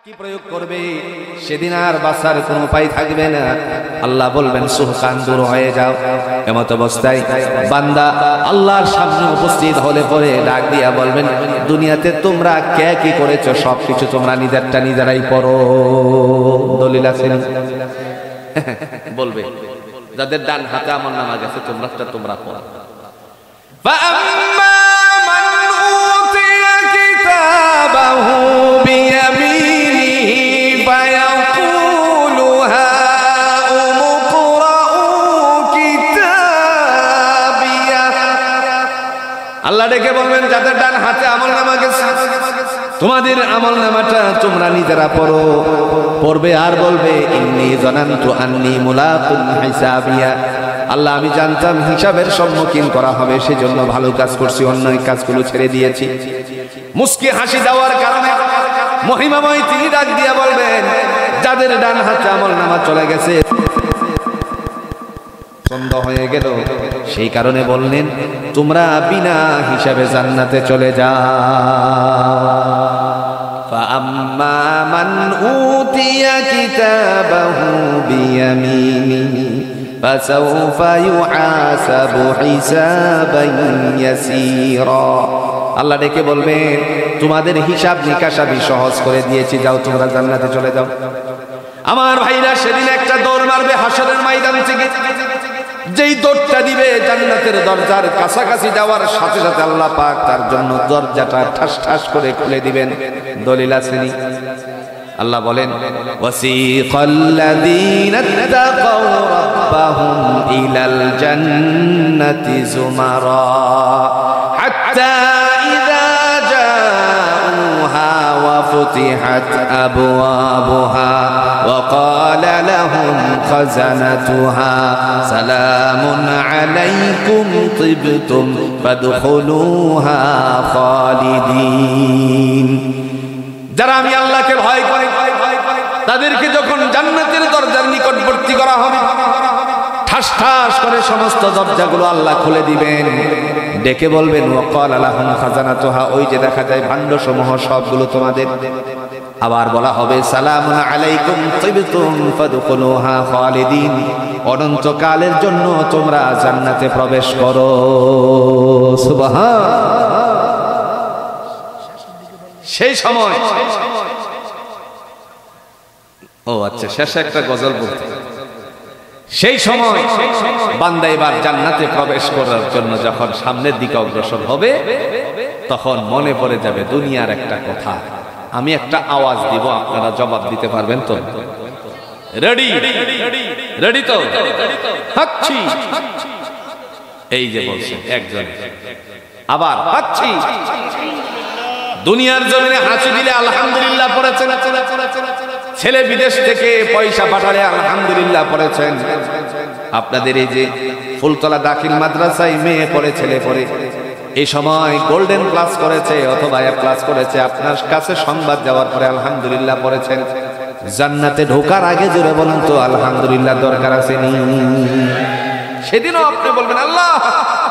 কি প্রয়োগ করবে সেদিন আর বাঁচার কোনো উপায় থাকবে না। আল্লাহ বলবেন সুহকান দূর হয়ে যাও। এমত অবস্থায় বান্দা আল্লাহর সামনে উপস্থিত হলে পরে ডাক দিয়া বলবেন, দুনিয়াতে তোমরা কে কি করেছো সবকিছু তোমরা নিজেরটা নিজেরাই পড়ো। দলিল আছে বলবে যাদের ডান হাতে আমলনামা গেছে তোমরা পড়ো। আল্লাহ ডেকে বলবেন যাদের ডান হাতে আমলনামা গেছে তোমাদের আমলনামাটা তোমরা নিজেরা পড়ো। পড়বে আর বলবে ইন্নী জানানতু আন্নী মুলাকুন হিসাবিয়া, আল্লাহ আমি জানতাম হিসাবের সম্মুখীন করা হবে, সেজন্য ভালো কাজ করছি, অন্য কাজগুলো ছেড়ে দিয়েছি। মুস্কি হাসি দেওয়ার কারণে মহিমাময় তিনি ডাক দিয়া বলবেন যাদের ডান হাতে আমলনামা চলে গেছে সন্দেহ হয়ে গেল, সেই কারণে বললেন তোমরা বিনা হিসাবে জান্নাতে চলে যাও। ফাআম্মা মান উতিয়া কিতাবাহু বিয়ামিনিহি ফাসাউফা ইউহাসাবু হিসাবান ইয়াসীরা। আল্লাহ ডেকে বলবেন তোমাদের হিসাব নিকাশ আমি সহজ করে দিয়েছি, যাও তোমরা জান্নাতে চলে যাও। আমার ভাইরা সেদিন একটা দৌড় মারবে হাসরের ময়দান থেকে, যেই দৌড়টা দিবে জান্নাতের দরজার কাছাকাছি যাওয়ার সাথে সাথে আল্লাহ পাক তার জন্য দরজাটা ঠাস ঠাস করে খুলে দিবেন। দলিল আসেনি? আল্লাহ বলেন ওয়াসিকাল্লাযীনা তাকাউ রাব্বাহুম ইলাল জান্নাতি যুমারা হাত্তা ইযা জাউহা ওয়া ফুতিহাত আবওয়াবুহা ওয়া ক্বালা লাহুম খাযানাতুহা সালামুন আলাইকুম তিবতুম ফাদখুলুহা খালিদিন। যারা আমি আল্লাহকে ভয় করে তাদেরকে যখন জান্নাতের দরজার নিকটবর্তী করা হবে ঠাস ঠাস করে সমস্ত দরজাগুলো আল্লাহ খুলে দিবেন, ডেকে বলবেন ওয়াকালা লাহুম খাজানাতুহা, ওই যে দেখা যায় ভাণ্ডসমূহ সবগুলো তোমাদের। আবার বলা হবে সালামুন আলাইকুম তিবতুম ফাদখুলুহা খালিদিন, অনন্তকালের জন্য তোমরা জান্নাতে প্রবেশ করো। সুবহান। সেই সময় আচ্ছা শেষে একটা গজল বলতে, সেই সময় বান্দা এবার জান্নাতে প্রবেশ করার জন্য যখন সামনের দিকে অগ্রসর হবে তখন মনে পড়ে যাবে দুনিয়ার একটা কথা। আমি একটা আওয়াজ দিব, আপনারা জবাব দিতে পারবেন তো? রেডি? রেডি তো? হাচ্ছি, এই যে বলছেন একজন, আবার হাচ্ছি। দুনিয়ার জমিনে হাঁচি দিলে আলহামদুলিল্লাহ পড়েছেন, ছেলে বিদেশ থেকে পয়সা পাঠালে আলহামদুলিল্লাহ পড়েছেন, আপনাদের এই যে ফুলতলা দাখিল মাদ্রাসায় মেয়ে পড়ে ছেলে পড়ে এই সময় গোল্ডেন ক্লাস করেছে অথবা এ ক্লাস করেছে, আপনার কাছে সংবাদ যাওয়ার পরে আলহামদুলিল্লাহ পড়েছেন। জান্নাতে ঢোকার আগে জোরে বলুন তো আলহামদুলিল্লাহ দরকার আছে নি? সেদিনও আপনি বলবেন আল্লাহ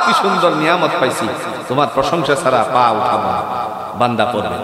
কি সুন্দর নিয়ামত পাইছি, তোমার প্রশংসা ছাড়া পা উঠাবো না। বান্দা পড়বে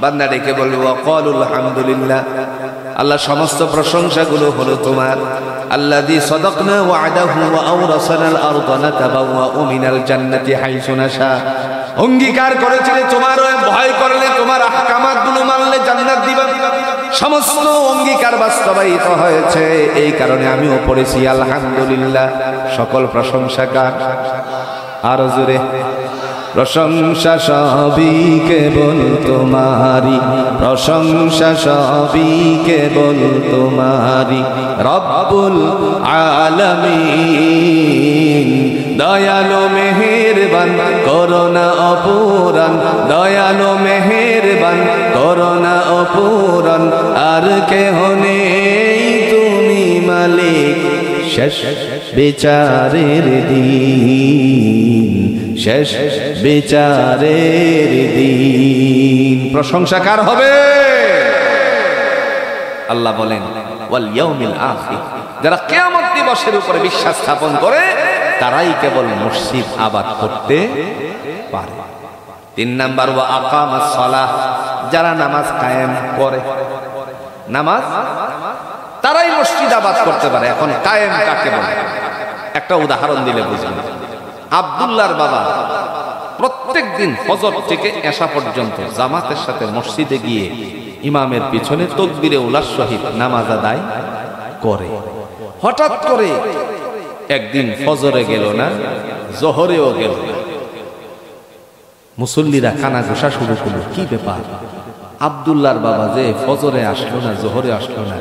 বান্দা ডেকে বলবে ওয়াকালুল হামদুলিল্লাহ, আল্লাহ সমস্ত প্রশংসাগুলো হলো তোমার। আল্লাযী সাদাকনা ওয়া'দাহু ওয়া আওরাসানাল আরদা নাতাবাওয়াউ মিনাল জান্নাতি হাইসু নাশা, অঙ্গীকার করেছিলে তোমার ভয় করলে তোমার আহকামাতগুলো মানলে জান্নাত দিবা। সমস্ত অঙ্গীকার বাস্তবায়িত হয়েছে, এই কারণে আমিও পড়েছি আলহামদুলিল্লাহ। সকল প্রশংসা কার? আরো জোরে প্রশংসা সবই কেবল তোমারি, প্রশংসা সবই কেবল তোমারি। রব্বুল আলামিন দয়ালু মেহেরবান করুণা অপূরণ, দয়ালু মেহেরবান করুণা অপূরণ, আর কেহ নেই তুমি মালিক শেষ বিচারের দিন, শেষ বিচারের দিন। প্রশংসা কার হবে? আল্লাহ বলেন ওয়াল ইয়াউমিল আখির, যারা কিয়ামত দিবসের উপরে বিশ্বাস স্থাপন করে তারাই কেবল মসজিদ আবাদ করতে পারে। 3 নাম্বার ওয়া আকামাস সালাহ, যারা নামাজ কায়েম করে, নামাজ তারাই মসজিদ আবাদ করতে পারে। এখন কায়েম কাকে বলে? একটা উদাহরণ দিলে বুঝবেন। আব্দুল্লাহর বাবা প্রত্যেক দিন ফজর থেকে এশা পর্যন্ত জামাতের সাথে মসজিদে গিয়ে ইমামের পিছনে তাকবীরে উলার সহিত নামাজ আদায় করে। হঠাৎ করে একদিন ফজরে গেল না, জোহরেও গেল না। মুসল্লিরা কানা ঘোষা শুরু করলো, কি ব্যাপার? আব্দুল্লাহর বাবা যে ফজরে আসলো না, জোহরে আসলো না,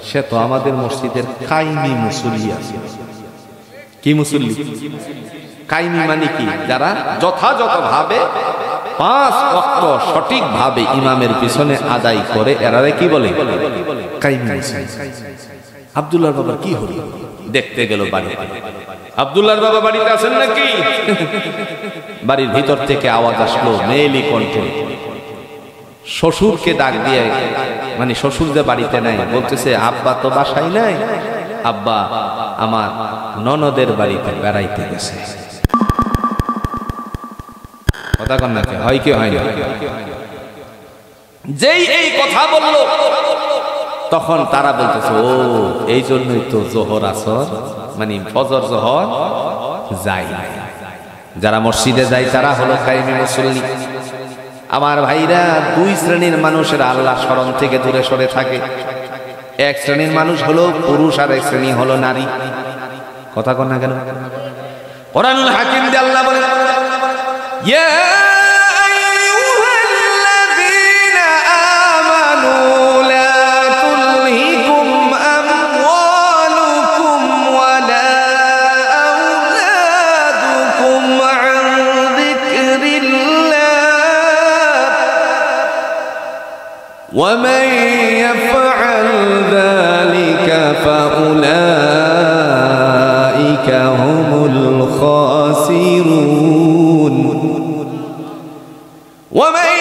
সে তো আমাদের মসজিদের কাইমি মুসল্লি আছে। কি মুসল্লি? কাইমি মানে কি? যারা যথাযথভাবে 5 ওয়াক্ত সঠিকভাবে ইমামের পিছনে আদায় করে, এরারে কি বলে? কাইমি মুসল্লি। আব্দুল্লাহর বাবা কি হলো? দেখতে গেল বাড়িতে। আব্দুল্লাহর বাবা বাড়িতে আছেন নাকি? বাড়ির ভিতর থেকে আওয়াজ আসলো, মেয়েলি কণ্ঠে। শ্বশুরকে ডাক দিয়ে, মানে শ্বশুর যে বাড়িতে নাই, বলতেছে আব্বা তো বাসায় নাই, আব্বা আমার ননদের বাড়িতে বেড়াইতে গেছে। কথা কন না, হয় কি হয় না? যেই এই কথা বললো তখন তারা বলতেছে, ও এই জন্যই তো জোহর আসর, মানে ফজর জোহর যায় না। যারা মসজিদে যায় তারা হলো কায়েমি মুসল্লি। আমার ভাইরা, 2 শ্রেণীর মানুষের আল্লাহ স্মরণ থেকে দূরে সরে থাকে। এক শ্রেণীর মানুষ হলো পুরুষ, আর এক শ্রেণী হলো নারী। কথা কন না কেন? কোরআনুল হাকিম দিয়ে আল্লাহ বলেন, ইয়া আইয়ুহাল্লাযীনা আমানু লা তুলহিকুম আমওয়ালুকুম ওয়ালা আওলাদুকুম আন যিকরিল্লাহ ওয়া মান ইয়াফআল যালিকা ফাউলাইকা হুমুল খাসিরুন। ومن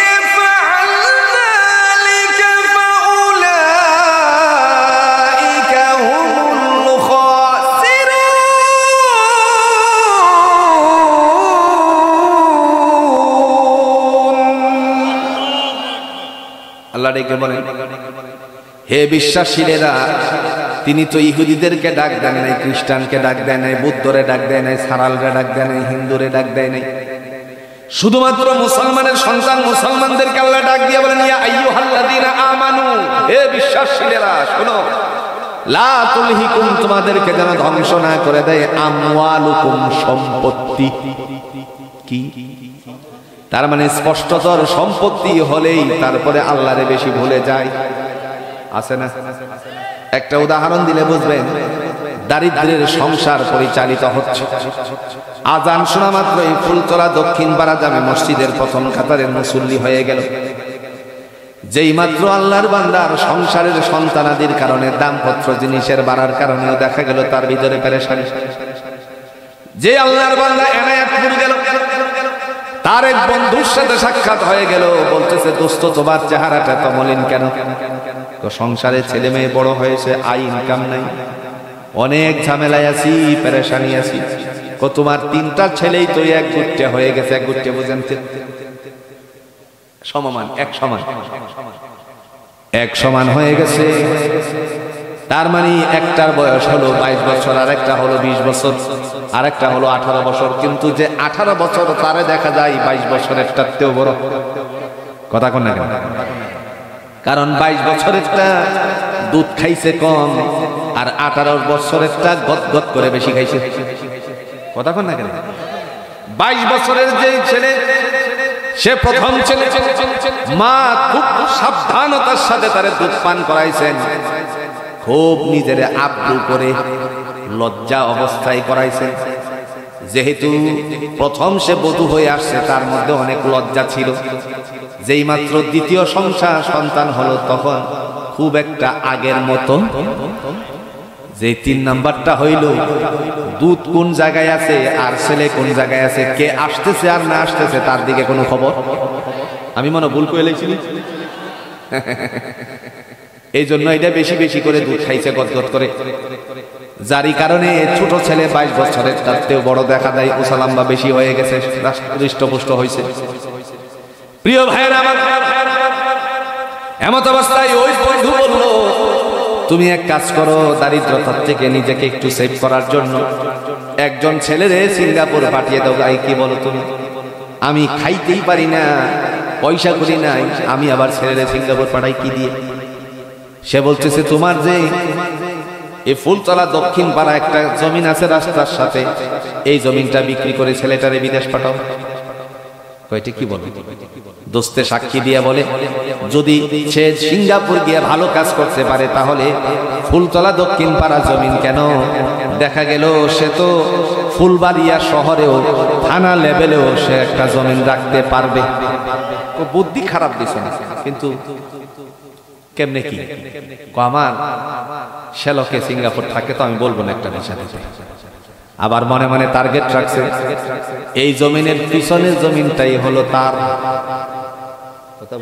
يفعل ذلك فأولئك هم الخاسرون। আল্লাহ ডেকে বলেন, হে বিশ্বাসীরা, তিনি তো ইহুদিদেরকে ডাক দেন নাই, খ্রিস্টানকে ডাক দেয় নাই, বৌদ্ধরে ডাক দেয় নাই, সারালরে ডাক দেয় নাই, হিন্দুরে ডাক দেয় নাই। শুধুমাত্র মুসলমানের সন্তান মুসলমানদেরকে আল্লাহ ডাক দিয়ে বলেন, ইয়া আইয়ুহাল্লাযীনা আমানু, হে বিশ্বাসীরা শোনো, লা তুলহিকুম, তোমাদেরকে যেন ধ্বংস না করে দেয়, আমওয়ালুকুম, সম্পত্তি। কি? তার মানে স্পষ্টতর সম্পত্তি হলেই তারপরে আল্লাহরে বেশি ভুলে যায়। আছে না? একটা উদাহরণ দিলে বুঝবেন। দারিদ্রের সংসার পরিচালিত হচ্ছে। আজান শোনা মাত্রই ফুলতলা দক্ষিণ পাড়া জামে মসজিদের প্রথম কাতারের মুসল্লি হয়ে গেল। যেই মাত্র আল্লাহর বান্দার সংসারের সন্তানাদির কারণে, দাম্পত্য জিনিসের বাড়ার কারণেও দেখা গেল তার ভিতরে পেরেশানি। যে আল্লাহর বান্দা এনায়েতপুর গেল, তার এক বন্ধুর সাথে সাক্ষাৎ হয়ে গেল। বলতেছে, দোস্ত তোমার চেহারাটা তো মলিন কেন? তো সংসারে ছেলে মেয়ে বড় হয়েছে, আয় ইনকাম নাই, অনেক ঝামেলায় আছি, পেরেশানি আছি। তোমার 3টা ছেলেই তো এক গুট্টে হয়ে গেছে। এক গুট্টে বুঝেন? সমমান, এক সমান হয়ে গেছে। তার মানে একটার বয়স হলো 22 বছর, আর একটা হলো 20 বছর, আর একটা হলো 18 বছর। কিন্তু যে 18 বছর তারে দেখা যায় 22 বছরের তাতেও বড়। কথা কোন না? কারণ 22 বছরেরটা দুধ খাইছে কম, আর 18 বছরেরটা গদ গদ করে বেশি খাইছে। কথা কোন না কেন? 22 বছরের যে ছেলে, সে প্রথম ছেলে, মা খুব সাবধানতার সাথে তারে দুধ পান করাইছেন, খুব নিজের আব্রু করে লজ্জা অবস্থায় করাইছেন। যেহেতু প্রথম সে বধূ হয়ে আসছে, তার মধ্যে অনেক লজ্জা ছিল। যেই মাত্র দ্বিতীয় সন্তান হলো, তখন খুব একটা আগের মতো, যে 3 নাম্বারটা হইল দুধ কোন জায়গায় আছে আর ছেলে কোন জায়গায় আছে, কে আসতেছে আর না আসতেছে তার দিকে কোনো খবর। আমি মনে ভুল করে লেছি, এই জন্য এটা বেশি বেশি করে দুধ খাইছে গদগদ করে, যারই কারণে ছোট ছেলে 22 বছরের, তারতেও বড় দেখা দেয়, ওসা লম্বা বেশি হয়ে গেছে, হৃষ্টপুষ্ট হয়েছে। প্রিয় ভাইয়েরা আমার, এমত অবস্থায় ওই বন্ধু বলল, তুমি এক কাজ করো, দারিদ্রতার থেকে নিজেকে একটু সেভ করার জন্য একজন ছেলেরে সিঙ্গাপুর পাঠিয়ে দাও। গাই কি বলো তুমি? আমি খাইতেই পারি না, পয়সা করি নাই, আমি আবার ছেলেরে সিঙ্গাপুর পাঠাই কি দিয়ে? সে বলতেছে, তোমার যে এই ফুলতলা দক্ষিণ পাড়া একটা জমিন আছে রাস্তার সাথে, এই জমিনটা বিক্রি করে ছেলেটারে বিদেশ পাঠাও। কয়টি কি বলে? দোস্তে সাক্ষী দিয়ে বলে, যদি সে সিঙ্গাপুর গিয়ে ভালো কাজ করতে পারে, তাহলে ফুলতলা দক্ষিণ পাড়া জমিন কেন, দেখা গেল সে তো ফুলবাড়িয়া শহরেও থানা লেভেলেও সে একটা জমিন রাখতে পারবে। বুদ্ধি খারাপ দিছে না, কিন্তু কেমনে কি আমার শ্যালকে সিঙ্গাপুর থাকে, তো আমি বলবো না একটা নেশা দিতে। আবার মনে মনে টার্গেট রাখছে, এই জমিনের পিছনের জমিনটাই হলো তার। কথা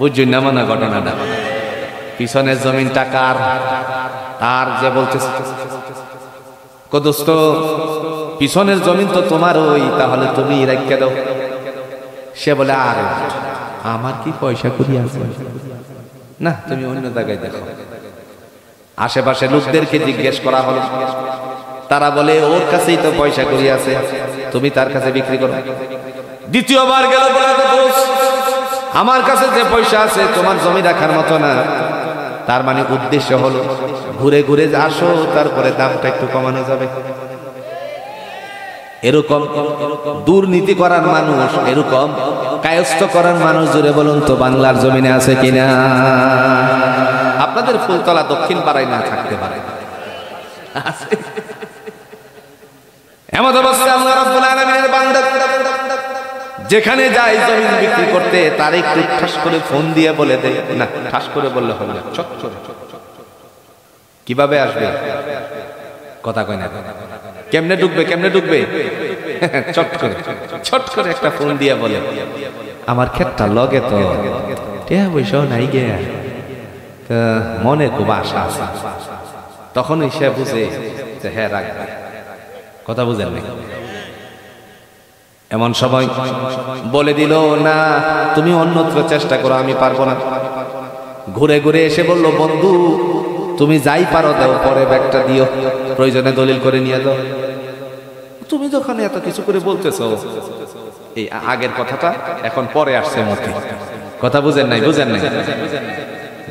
বুঝছি না মানে ঘটনাটা, পিছনের জমিনটা কার? তার। যে বলতেছে, দোস্ত পিছনের জমিন তো তোমার, ওই তাহলে তুমি রেখে দাও। সে বলে, আর আমার কি পয়সা করি আছে না, তুমি অন্য জায়গায় দেখো। আশেপাশে লোকদেরকে জিজ্ঞেস করা হলো, তারা বলে ওর কাছেই তো পয়সা করি আছে, তুমি তার কাছে বিক্রি করো। দ্বিতীয়বার গেল, বলে আমার কাছে যে পয়সা আছে তোমার জমি রাখার মতো না। তার মানে উদ্দেশ্য হলো ঘুরে ঘুরে আসো, তারপরে দামটা একটু কমানো যাবে। এরকম দুর্নীতি করার মানুষ, এরকম কায়স্থ করার মানুষ, জুড়ে বলুন তো বাংলার জমিনে আছে কিনা? আপনাদের ফুলতলা দক্ষিণ পাড়ায় না থাকতে পারে, এমন অবস্থায় আল্লাহ রাব্বুল আলামিনের বান্দা যেখানে যায় জমিন বিক্রি করতে, তার একটু ঠাস করে ফোন দিয়ে বলে দেয়, না ঠাস করে বললে হবে না, চট করে। কিভাবে আসবে? কথা কয় না, কেমনে ঢুকবে, কেমনে ঢুকবে? চট করে, চট করে একটা ফোন দিয়ে বলে, আমার ক্ষেতটা লগে তো টিয়া পয়সা নাই গে, মনে খুব আশা আছে। তখনই সে বুঝে যে হ্যাঁ রাখবে। কথা বুঝেন না? এমন সময় বলে দিল, না তুমি অন্যত্র চেষ্টা করো, আমি পারবো না। ঘুরে ঘুরে এসে বলল, বন্ধু তুমি যাই পারো দাও, পরে ব্যাগটা দিও, প্রয়োজনে দলিল করে নিয়ে দাও। তুমি যখন এত কিছু করে বলতেছো, এই আগের কথাটা এখন পরে আসছে মুখে। কথা বুঝেন নাই? বুঝেন নাই?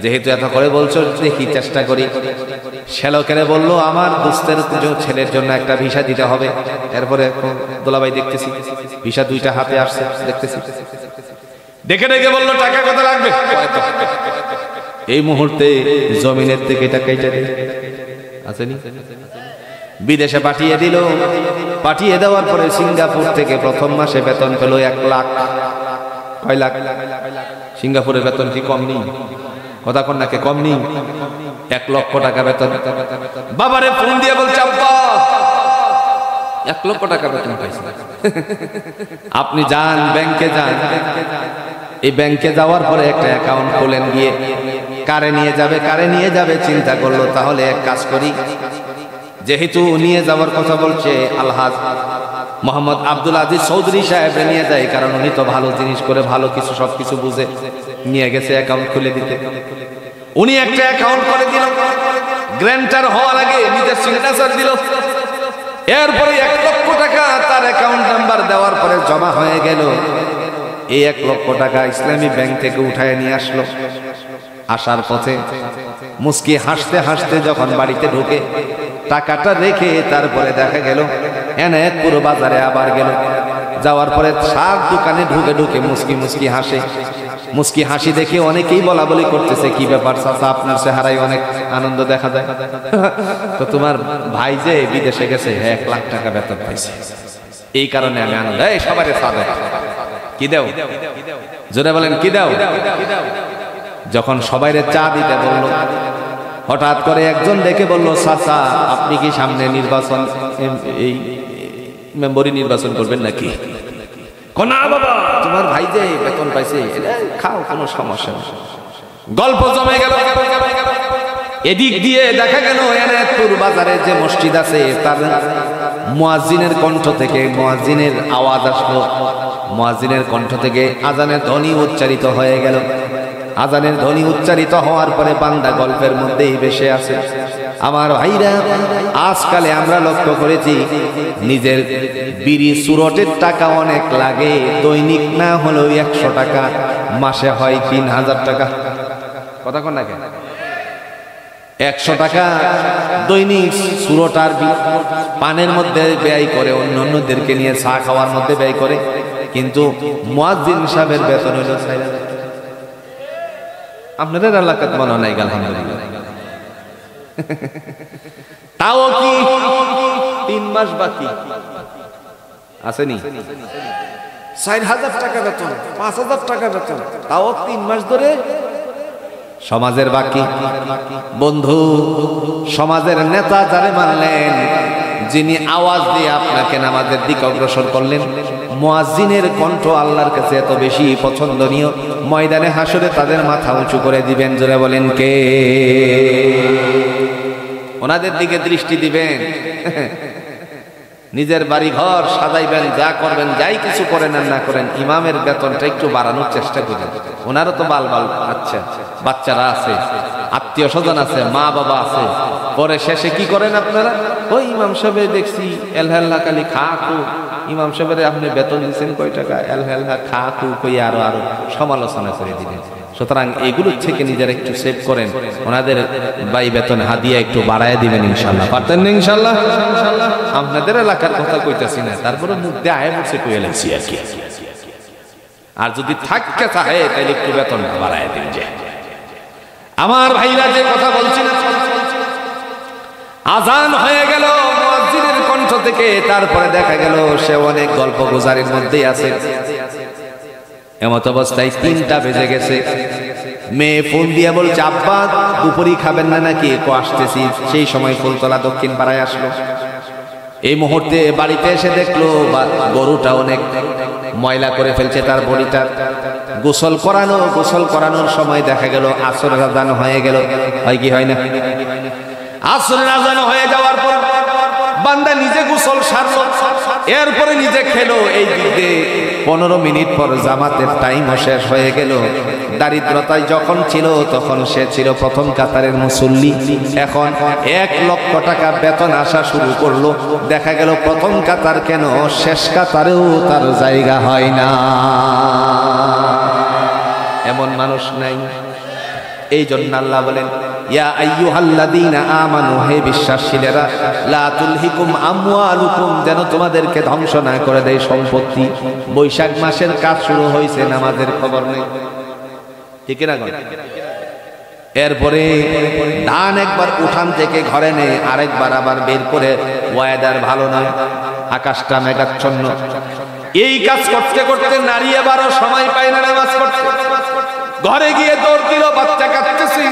যেহেতু এত করে বলছো, দেখি চেষ্টা করি। শ্যালকেরে বললো, আমার দোস্তের ছেলের জন্য একটা ভিসা দিতে হবে। এরপরে দোলাভাই দেখতেছি ভিসা 2টা হাতে আসছে, দেখতেছি। দেখে দেখে বললো, টাকা কত লাগবে? এই মুহূর্তে জমিনের থেকে টাকা কেটে আসেনি, বিদেশে পাঠিয়ে দিল। পাঠিয়ে দেওয়ার পরে সিঙ্গাপুর থেকে প্রথম মাসে বেতন পেল 1 লাখ। কয় লাখ? সিঙ্গাপুরের বেতন কি কম নেই? কথা কন নাকি কম নেই? 1 লক্ষ টাকা বেতন। বাবারে ফোন দিয়ে বলছে, আব্বা 1 লক্ষ টাকা বেতন পাইছে। আপনি যান ব্যাংকে যান, এই ব্যাংকে যাওয়ার পরে একটা অ্যাকাউন্ট খোলেন, গিয়ে কারে নিয়ে যাবে, কারে নিয়ে যাবে চিন্তা করলো, তাহলে এক কাজ করি, যেহেতু নিয়ে যাওয়ার কথা বলছে আলহাজ মোহাম্মদ আব্দুল আজিজ চৌধুরী সাহেব নিয়ে যায়, কারণ উনি তো ভালো জিনিস করে, ভালো কিছু সবকিছু বুঝে। নিয়ে গেছে অ্যাকাউন্ট খুলে দিতে। উনি একটা অ্যাকাউন্ট করে দিল, গ্র্যান্টার হওয়ার আগে নিজের সিগনেচার দিল। এরপরে 1 লক্ষ টাকা তার অ্যাকাউন্ট নাম্বার দেওয়ার পরে জমা হয়ে গেল। এই 1 লক্ষ টাকা ইসলামী ব্যাংক থেকে উঠায় নিয়ে আসলো। আসার পথে মুস্কি হাসতে হাসতে যখন বাড়িতে ঢোকে, টাকাটা রেখে তারপরে দেখা গেল এনায়েতপুর বাজারে আবার গেল। যাওয়ার পরে সার দোকানে ঢুকে ঢুকে মুস্কি মুস্কি হাসে। মুস্কি হাসি দেখে অনেকেই বলা বলি করতেছে, কি ব্যাপার চাচা, আপনার চেহারায় অনেক আনন্দ দেখা যায়। তো তোমার ভাই যে বিদেশে গেছে, 1 লাখ টাকা বেতন পাইছে, এই কারণে আমি আনন্দ। এই সবারে সাদে কি দাও, জোরে বলেন কি দাও। যখন সবাইরে চা দিতে বলল, হঠাৎ করে একজন দেখে বলল, চাচা আপনি কি সামনে নির্বাচন, এই মেম্বরি নির্বাচন করবেন নাকি? না বাবা, তোমার ভাই যে বেতন পাইছে, খাও, কোনো সমস্যা নেই। গল্প জমে গেল। এদিক দিয়ে দেখা গেল এনায়েতপুর বাজারে যে মসজিদ আছে, তার মুয়াজ্জিনের কণ্ঠ থেকে মুয়াজ্জিনের আওয়াজ আসলো। মুয়াজ্জিনের কণ্ঠ থেকে আজানের ধ্বনি উচ্চারিত হয়ে গেল। আজানের ধ্বনি উচ্চারিত হওয়ার পরে বান্দা গল্পের মধ্যেই ভেসে আছে। আমার ভাইরা, আজকালে আমরা লক্ষ্য করেছি নিজের বিড়ি সুরটের টাকা অনেক লাগে, দৈনিক না হলেও 100 টাকা, মাসে হয় 3000 টাকা। কথা কোন না, 100 টাকা দৈনিক সুরটার পানের মধ্যে ব্যয় করে, অন্যদেরকে নিয়ে চা খাওয়ার মধ্যে ব্যয় করে, কিন্তু মুয়াজ্জিন সাহেবের বেতন হইল 4000। আপনাদের এলাকাত মনে নাই? আলহামদুলিল্লাহ। তাও কি 3 মাস বাকি আসেনি? 4000 টাকা বেতন, 5000 টাকা বেতন, তাও 3 মাস ধরে সমাজের বাকি। বন্ধু, সমাজের নেতা যারে মানলেন, যিনি আওয়াজ দিয়ে আপনাকে নামাজের দিকে অগ্রসর করলেন, মুয়াজ্জিনের কণ্ঠ আল্লাহর কাছে এত বেশি পছন্দনীয়, ময়দানে হাসরে তাদের মাথা উঁচু করে দিবেন। জোরে বলেন কে? ওনাদের দিকে দৃষ্টি দিবেন। নিজের বাড়ি ঘর সাজাইবেন, যা করবেন, যাই কিছু করেন আর না করেন, ইমামের বেতনটা একটু বাড়ানোর চেষ্টা করেন। ওনারও তো বাল আচ্ছা, বাচ্চারা আছে, আত্মীয় স্বজন আছে, মা বাবা আছে। পরে শেষে কি করেন আপনারা? ওই ইমাম সাহেব দেখছি এলহেল্লা খালি খা খু, ইমাম সাহেবের আপনি বেতন দিচ্ছেন কয় টাকা, এলহেল্লা খা খু কই আরো সমালোচনা করে দিলেন। সুতরাং এগুলোর থেকে নিজের একটু সেভ করেন, ওনাদের বাই বেতন হাদিয়া একটু বাড়ায় দিবেন ইনশাল্লাহ। পারতেন না ইনশাল্লাহ? আপনাদের এলাকার কথা কইতাছি না, তারপরে মুখ দিয়ে আয় বসে কইয়া লাগছি আর কি। আর যদি থাকে চাহে তাহলে একটু বেতন বাড়ায় দিন। যে আমার ভাইরা যে কথা বলছিলেন, আজান হয়ে গেল মুয়াজ্জিনের কণ্ঠ থেকে, তারপরে দেখা গেল সে অনেক গল্প গুজারির মধ্যেই আছে। এমত অবস্থায় 3টা বেজে গেছে। মেয়ে ফোন দিয়ে বলছে, আব্বা দুপুরি খাবেন না নাকি? আসতেছি। সেই সময় ফুলতলা দক্ষিণ পাড়ায় আসলো। এই মুহূর্তে বাড়িতে এসে দেখলো গরুটা অনেক ময়লা করে ফেলছে, তার বডিটা গোসল করানোর সময় দেখা গেল আসরের আযান হয়ে গেল। হয় কি হয় না? আসরের আযান হয়ে যাওয়ার পর বান্দা নিজে গোসল সারলো, এরপরে নিজে খেলো। এই দিকে 15 মিনিট পর জামাতের টাইমও শেষ হয়ে গেল। দারিদ্রতায় যখন ছিল তখন সে ছিল প্রথম কাতারের মুসল্লি। এখন 1 লক্ষ টাকা বেতন আসা শুরু করলো। দেখা গেল প্রথম কাতার কেন, শেষ কাতারেও তার জায়গা হয় না। এমন মানুষ নাই। এই জন্য আল্লাহ বলেন, ইয়া আইয়ুহাল্লাযীনা আমানু, হে বিশ্বাসীরা, লা তুলহিকুম আমওয়ালুকুম, যেন তোমাদেরকে ধ্বংস না করে দেয় সম্পত্তি। বৈশাখ মাসের কাজ শুরু হয়েছে, নামাজের খবর নেই, ঠিক না? এরপরে ধান একবার উঠান থেকে ঘরে নেয়, আরেকবার আবার বের করে, ওয়েদার ভালো নয়, আকাশটা মেঘাচ্ছন্ন। এই কাজ করতে করতে নারী এবারও সময় পায় না নামাজ পড়তে। ঘরে গিয়ে দৌড় দিল, বাচ্চা কাঁদতেছে,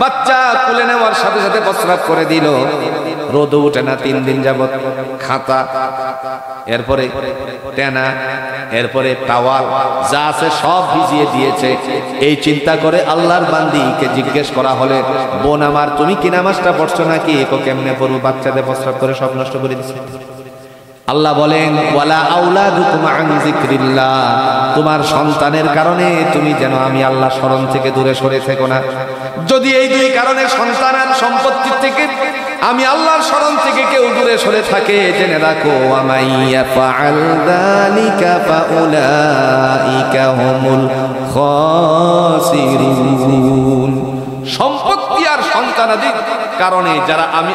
বাচ্চা তুলে নেওয়ার সাথে সাথে প্রস্রাব করে দিল। রোদ উঠে না 3 দিন যাবত। খাতা, এরপরে টেনা, এরপরে টাওয়াল, যা আছে সব ভিজিয়ে দিয়েছে। এই চিন্তা করে আল্লাহর বান্দিকে জিজ্ঞেস করা হলে, বোন আমার, তুমি কি নামাজটা পড়ছো নাকি? কেমনে পড়বো, বাচ্চাদের প্রস্রাব করে সব নষ্ট করে দিচ্ছে। আল্লাহ বলেন, ওয়ালা আউলাদুকুম আন যিকরিল্লাহ, তোমার সন্তানের কারণে তুমি যেন আমি আল্লাহ স্মরণ থেকে দূরে সরে থেকো না। যদি এই 2 কারণে, সন্তান আর সম্পত্তি থেকে, আমি আল্লাহর স্মরণ থেকে কেউ দূরে সরে থাকে, জেনে রাখো, ওয়ামাইয়া ফাআল যালিকা ফাউলাইকা হুমুল খাসিরুন। সম্পত্তি আর সন্তানাদির কারণে যারা আমি